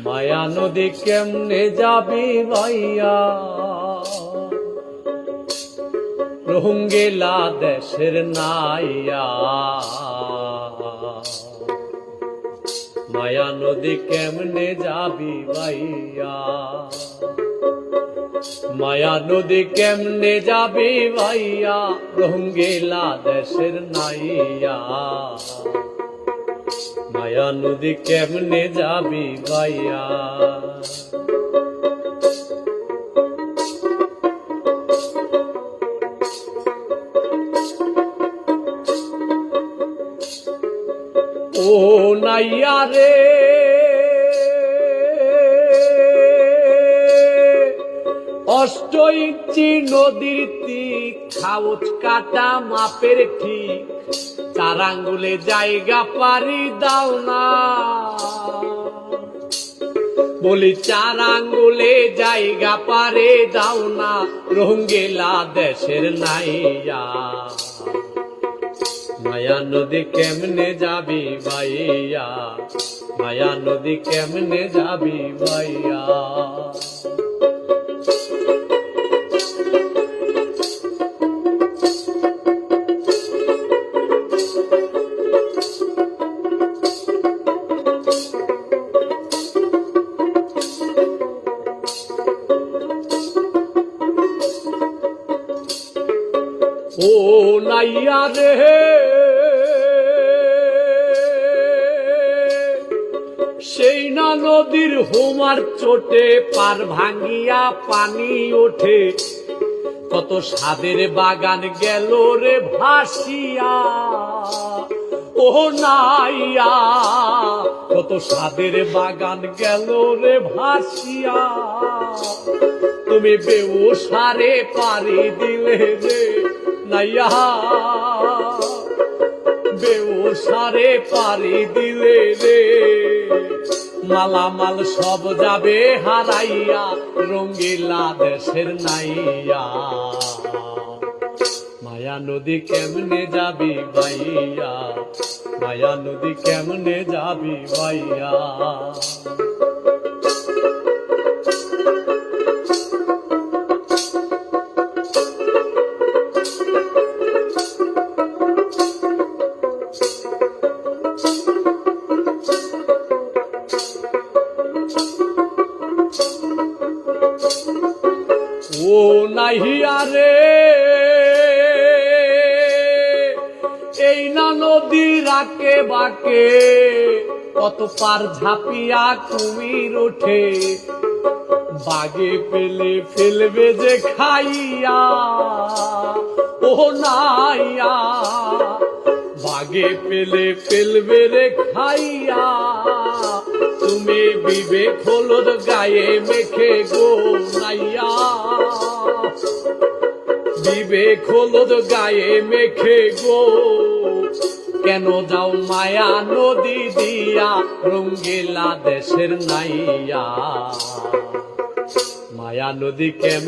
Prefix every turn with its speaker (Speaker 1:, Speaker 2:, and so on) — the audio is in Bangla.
Speaker 1: মায়া নদী কেমনে যাবি ভাইয়া, রঙ্গিলা দেশের নাইয়া। মায়া নদী কেমনে যাবি ভাইয়া, মায়া নদী কেমনে যাবি ভাইয়া, রঙ্গিলা দেশের নাইয়া। মায়া নদী কেমনে যাবি ভাইয়া। ও নাইয়া রে অষ্ট ইঞ্চি নদীর তীর, খাউচ কাটা মাপের ঠিক, 4 আঙ্গুলে জায়গা পারি দাও না। বলি 4 আঙ্গুলে জায়গা পারে দাও না, রঙ্গিলা দেশের নাইয়া। মায়া নদী কেমনে যাবি ভাইয়া, মায়া নদী কেমনে যাবি ভাইয়া। ও নাইয়া রে সেই না নদীর হোমার চোটে, পার ভাঙ্গিয়া পানি ওঠে, কত সাদের বাগান গেল রে ভাসিয়া। ও নাইয়া কত সাদের বাগান গেল রে ভাসিয়া। তুমি বেউসারে পারি দিলে রে নাইয়া, বেউসারে পারি দিলে রে। মালামাল সব যাবে হারাইয়া, রঙ্গিলা দেশের নাইয়া। মায়া নদী কেমনে যাবি ভাইয়া, মায়া নদী কেমনে যাবি ভাইয়া। ও নাহিয়া রে এই না নদী রাকে বাকে, কত পার ঝাঁপিয়া কুমির ওঠে, বাগে পেলে ফেলবে যে খাইয়া। ও নাইয়া বাগে পেলে ফেলবে রে খাইয়া। তুমি বিবেক হলুদ গায়ে মেখে গো নাইয়া, বিবেক হলুদ গায়ে মেখে গো, কেন যাও মায়া নদী দিয়া, রঙ্গিলা দেশের নাইয়া। মায়া নদী কেমনে